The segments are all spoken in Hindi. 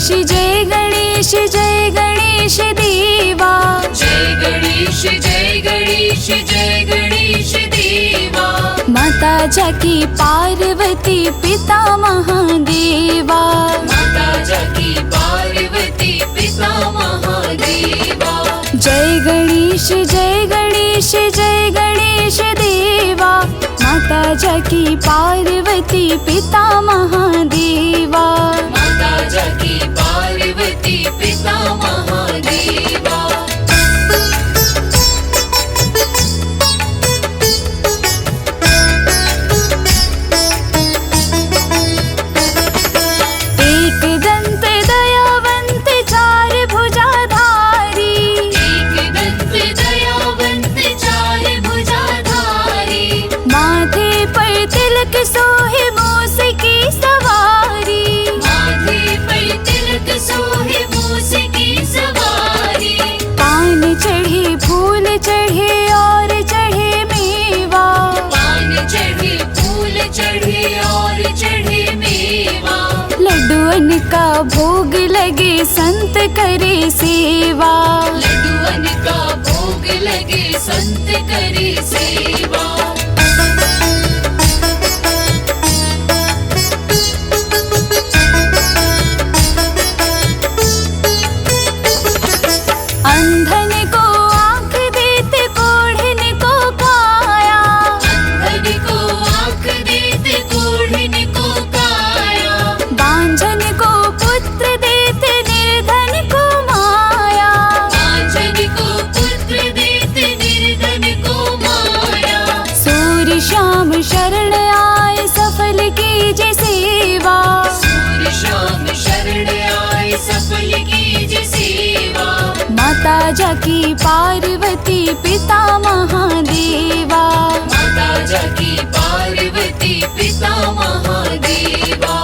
जय गणेश जय गणेश देवा। जय गणेश जय गणेश जय गणेश देवा। माता जाकी पार्वती पिता महादेवा। माता जाकी पार्वती पिता महादेवा। जय गणेश जय गणेश जय गणेश देवा। माता जाकी पार्वती पिता महादेवा। माता जाकी पार्वती पिता महादेवा। एक दंत दयावंत चार भुजाधारी। एक दंत दयावंत चार भुजाधारी। माथे पर तिलक सोहे मूस की सवारी। माथे पर तिलक सोहे मूस की सवारी। पान चढ़े फूल चढ़े और चढ़े मेवा। पान चढ़े फूल चढ़े और चढ़े मेवा। लड्डुअन का भोग लगे संत करे सेवा। लड्डुअन का भोग लगे संत करे सेवा। अंधन को आँख देते कोढ़न को काया। अंधन को आँख देते कोढ़न को काया। बांझन को पुत्र देते निर्धन को माया। बांझन को पुत्र देते निर्धन को माया। सूर्य श्याम शरण आए सफल कीजे सेवा। सूर्य श्याम शरण आए सफल कीजिए सेवा। माता जाकी पार्वती पिता महादेवा। माता जाकी पार्वती पिता महादेवा।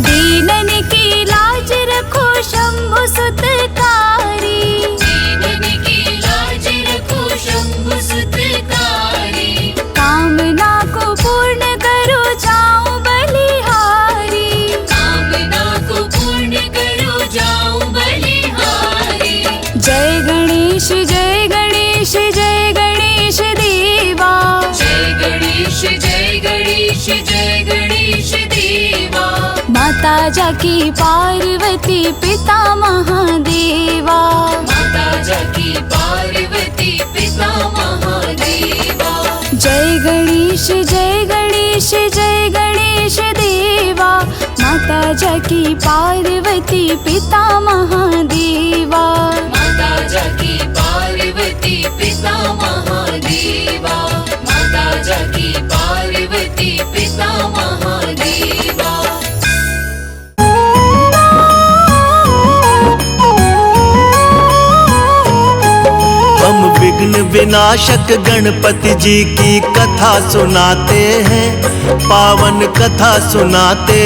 दीनन की लाज रखो शंभु सुतकारी। जीवन की लाज रखो शंभु सुतकारी। कामना को पूर्ण करो जाऊं बलिहारी। कामना को पूर्ण करो जाऊं बलिहारी। जय गणेश जय गणेश जय गणेश देवा। जय गणेश जय गणेश जय गणेश देवा। माता जाकी पार्वती पिता महादेवा। माता जाकी पार्वती पिता महादेवा। जय गणेश जय गणेश जय गणेश देवा। माता जाकी पार्वती पिता महादेवा। माता जाकी पार्वती पिता महादेवा। माता जाकी पार्वती पिता महादेवा। हम विघ्न विनाशक गणपति जी की कथा सुनाते हैं। पावन कथा सुनाते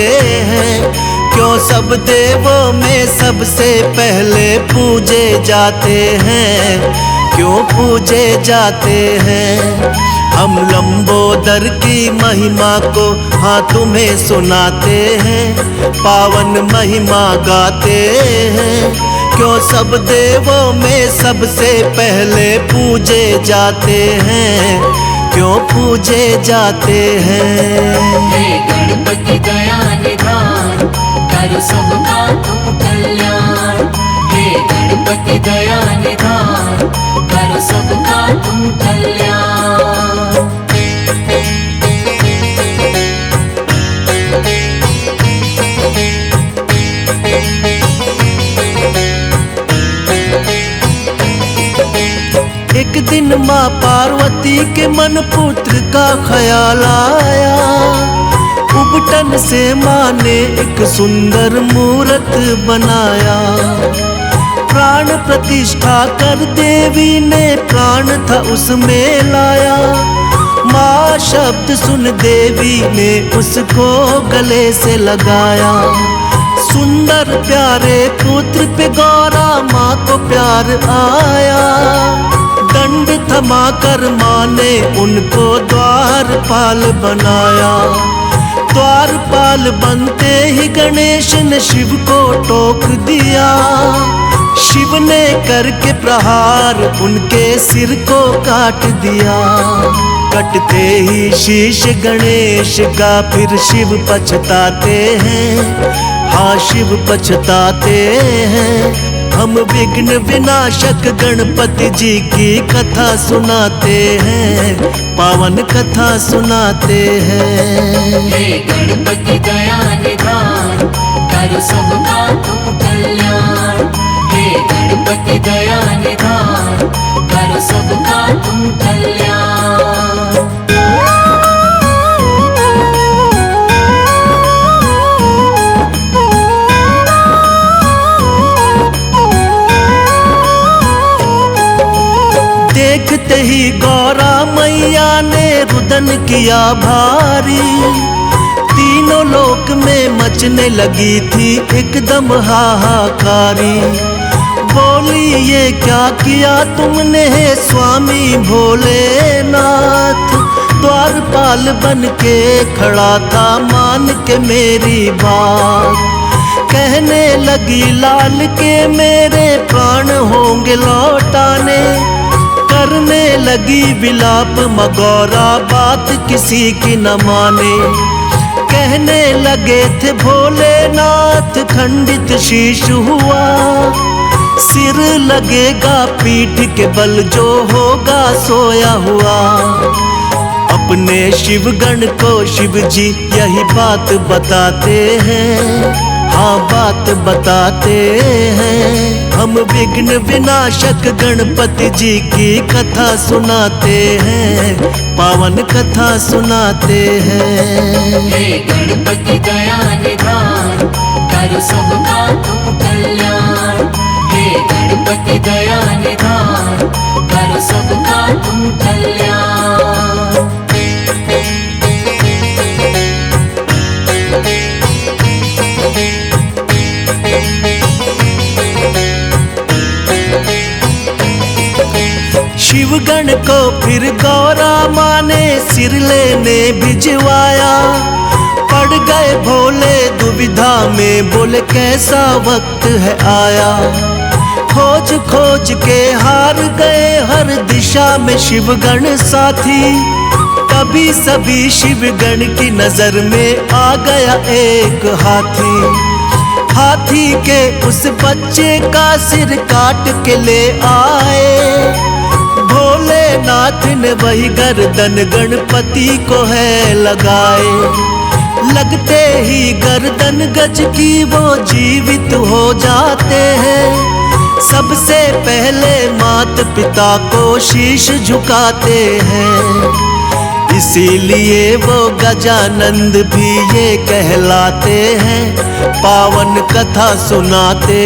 हैं। क्यों सब देवों में सबसे पहले पूजे जाते हैं। क्यों पूजे जाते हैं। हम लंबोदर की महिमा को हाँ तुम्हें सुनाते हैं। पावन महिमा गाते हैं। क्यों सब देवों में सबसे पहले पूजे जाते हैं। क्यों पूजे जाते हैं। हे गणपति दया निधान करो सबका तुम कल्याण। हे गणपति दया निधान करो सबका तुम कल्याण। एक दिन माँ पार्वती के मन पुत्र का ख्याल आया। उबटन से माँ ने एक सुंदर मूरत बनाया। प्राण प्रतिष्ठा कर देवी ने प्राण था उसमें लाया। माँ शब्द सुन देवी ने उसको गले से लगाया। सुंदर प्यारे पुत्र पे गौरा माँ को प्यार आया। दंड थमा कर माँ ने उनको द्वारपाल बनाया। द्वारपाल बनते ही गणेश ने शिव को टोक दिया। शिव ने करके प्रहार उनके सिर को काट दिया। कटते ही शीश गणेश का फिर शिव पछताते हैं। हाँ शिव पछताते हैं। हम विघ्न विनाशक गणपति जी की कथा सुनाते हैं। पावन कथा सुनाते हैं। हे गणपति दया निधान कर सबका तुम कल्याण। हे गणपति दया निधान कर सबका तुम कल्याण। देखते ही गौरा मैया ने रुदन किया भारी। तीनों लोक में मचने लगी थी एकदम हाहाकारी। बोली ये क्या किया तुमने हे स्वामी भोलेनाथ। द्वारपाल बन के खड़ा था मान के मेरी बात। कहने लगी लाल के मेरे प्राण होंगे लौटाने। करने लगी विलाप मगौरा बात किसी की न माने। कहने लगे थे भोलेनाथ खंडित शीश हुआ। सिर लगेगा पीठ के बल जो होगा सोया हुआ। अपने शिवगण को शिव जी यही बात बताते हैं। हाँ बात बताते हैं। हम विघ्न विनाशक गणपति जी की कथा सुनाते हैं। पावन कथा सुनाते हैं। हे गणपति दया निधान कर सबका तुम कल्याण। हे गणपति दया निधान कर सबका तुम कल्याण। शिवगण को फिर गौरा माँ ने सिर लेने भिजवाया। पड़ गए भोले दुविधा में बोले कैसा वक्त है आया। खोज खोज के हार गए हर दिशा में शिवगण साथी। तभी सभी शिवगण की नजर में आ गया एक हाथी। हाथी के उस बच्चे का सिर काट के ले आए। भोलेनाथ ने वही गर्दन गणपति को है लगाए। लगते ही गर्दन गज की वो जीवित हो जाते हैं। सबसे पहले मात पिता को शीश झुकाते हैं। इसीलिए वो गजानंद भी ये कहलाते हैं। पावन कथा सुनाते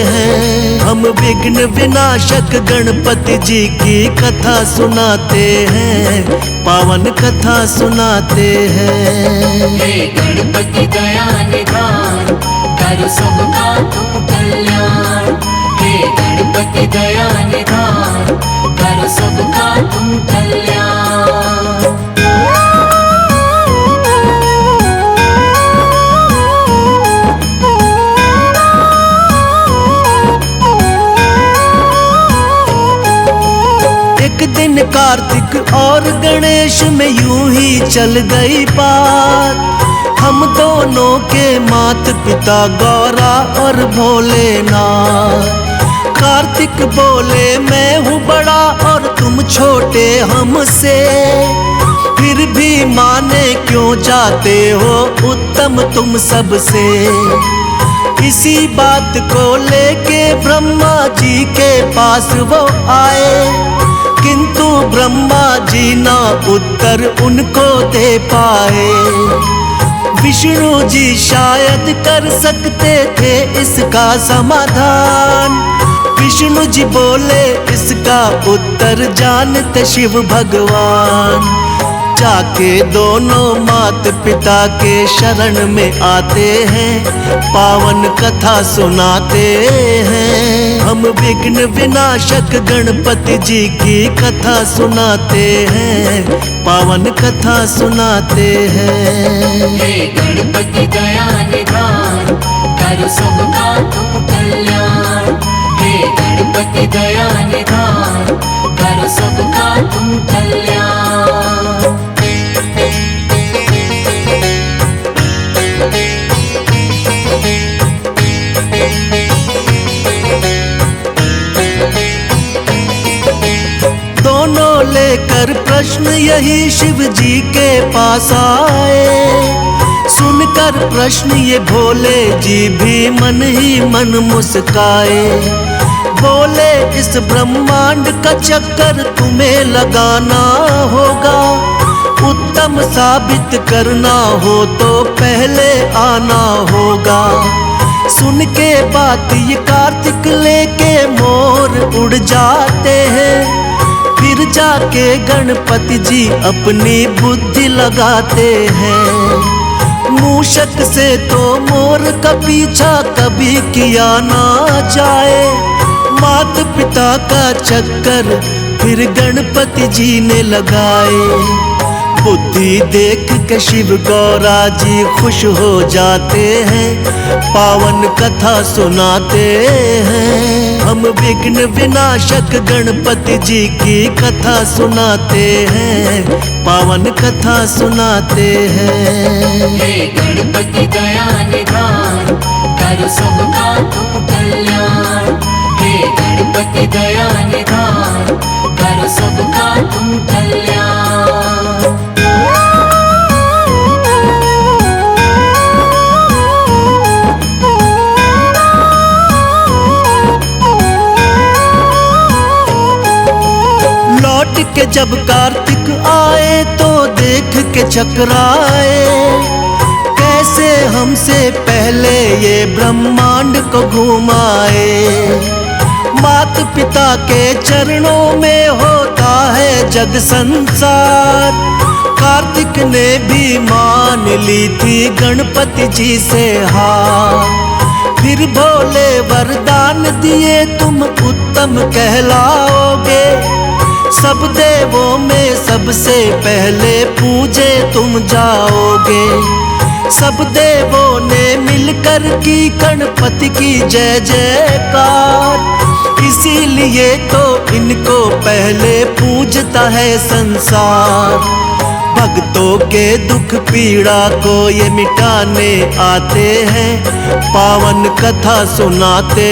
हैं। हम विघ्न विनाशक गणपति जी की कथा सुनाते हैं। पावन कथा सुनाते हैं। हे गणपति दया निधान कर सबका तुम कल्याण। हे गणपति दया निधान कर सबका तुम कल्याण। एक दिन कार्तिक और गणेश में यूं ही चल गई बात। हम दोनों के मात पिता गौरा और भोलेनाथ। कार्तिक बोले मैं हूँ बड़ा और तुम छोटे हमसे। फिर भी माने क्यों जाते हो उत्तम तुम सबसे। इसी बात को लेके ब्रह्मा जी के पास वो आए। किंतु ब्रह्मा जी ना उत्तर उनको दे पाए। विष्णु जी शायद कर सकते थे इसका समाधान। विष्णु जी बोले इसका उत्तर जानते शिव भगवान। जाके दोनों मात पिता के शरण में आते हैं। पावन कथा सुनाते हैं। हम विघ्न विनाशक गणपति जी की कथा सुनाते हैं, पावन कथा सुनाते हैं। हे गणपति दया निधान, करो सबका तुम कल्याण। हे गणपति दया निधान, करो सबका तुम कल्याण। दोनों लेकर प्रश्न यही शिव जी के पास आए। सुनकर प्रश्न ये भोले जी भी मन ही मन मुस्काए। बोले इस ब्रह्मांड का चक्कर तुम्हें लगाना होगा, उत्तम साबित करना हो तो पहले आना होगा। सुन के बात ये कार्तिक लेके मोर उड़ जाते हैं। फिर जाके गणपति जी अपनी बुद्धि लगाते हैं। मूषक से तो मोर का पीछा कभी किया ना जाए। मात पिता का चक्कर फिर गणपति जी ने लगाए। बुद्धि देख के शिव गौरा जी खुश हो जाते हैं, पावन कथा सुनाते हैं। हम विघ्न विनाशक गणपति जी की कथा सुनाते हैं, पावन कथा सुनाते हैं। हे गणपति दया निधान, करो सबका तुम कल्याण। हे गणपति दया निधान, करो सबका तुम कल्याण। लौट के जब कार्तिक आए तो देख के चकराए। कैसे हमसे पहले ये ब्रह्मांड को घुमाए। मात पिता के चरणों में होता है जग संसार। कार्तिक ने भी मान ली थी गणपति जी से हार। फिर भोले वरदान दिए तुम उत्तम कहलाओगे। सब देवों में सबसे पहले पूजे तुम जाओगे। सब देवों ने मिलकर की गणपति की जय जयकार। इसीलिए तो इनको पहले पूजता है संसार। भक्तों के दुख पीड़ा को ये मिटाने आते हैं, पावन कथा सुनाते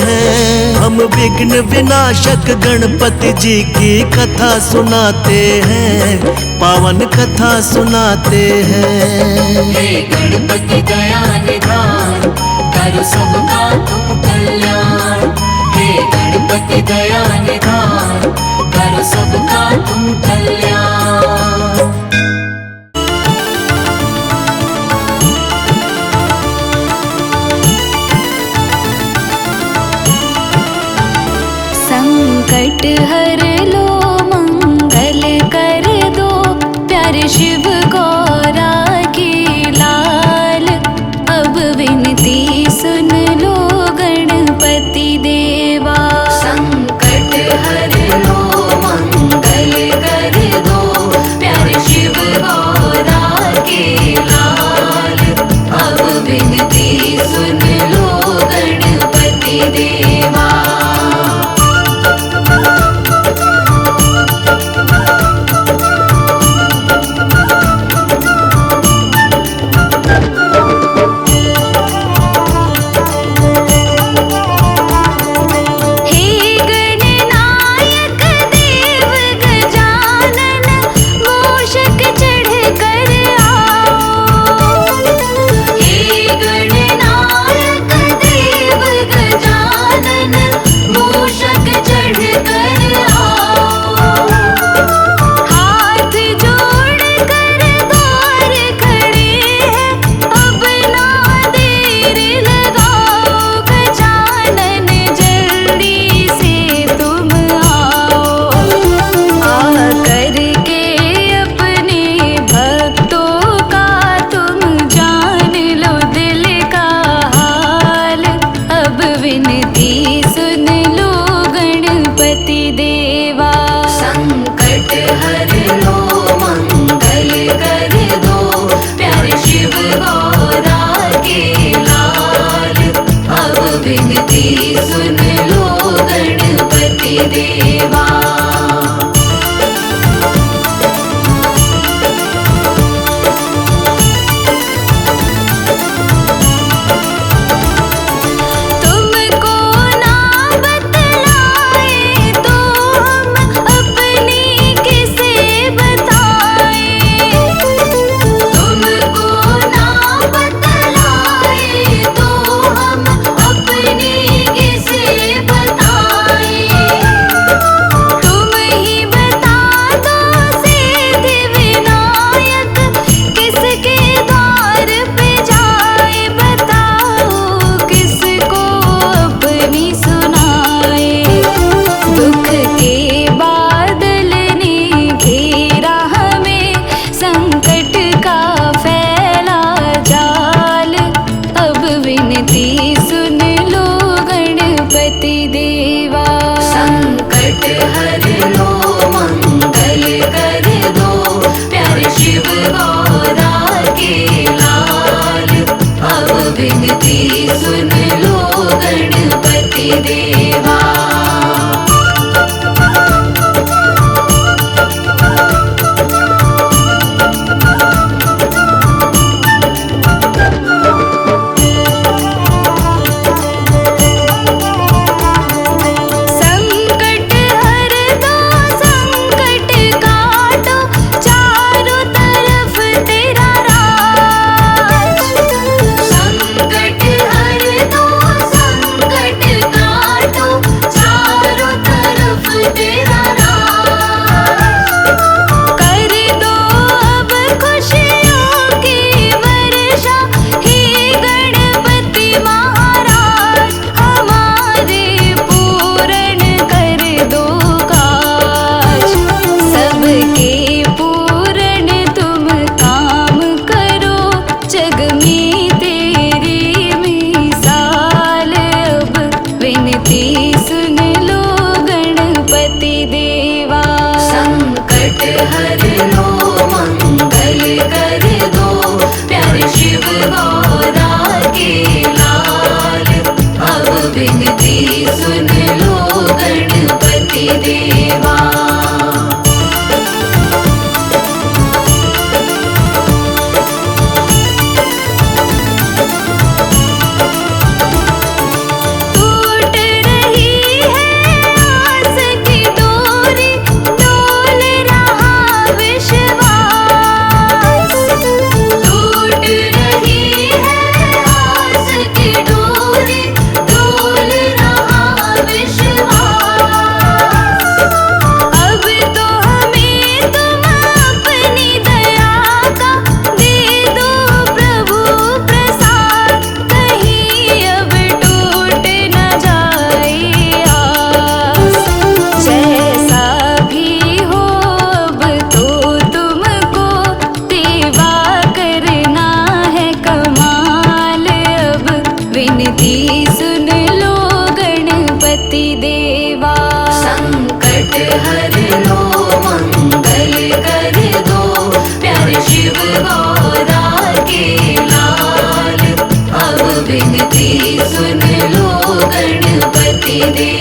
हैं। हम विघ्न विनाशक गणपति जी की कथा सुनाते हैं, पावन कथा सुनाते हैं। हे गणपति दया निधान, करो सबका तुम कल्याण। हे गणपति दया निधान, करो सबका तुम कल्याण। संकट हर लो मंगल कर दो, प्यारे शिव गौरा की लाल। अब विनती सुन लो गणपति देवा। संकट हर लो मंगल कर दो, प्यारे शिव गौरा की लाल। अब विनती सुन लो गणपति देवा।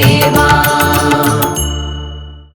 देवा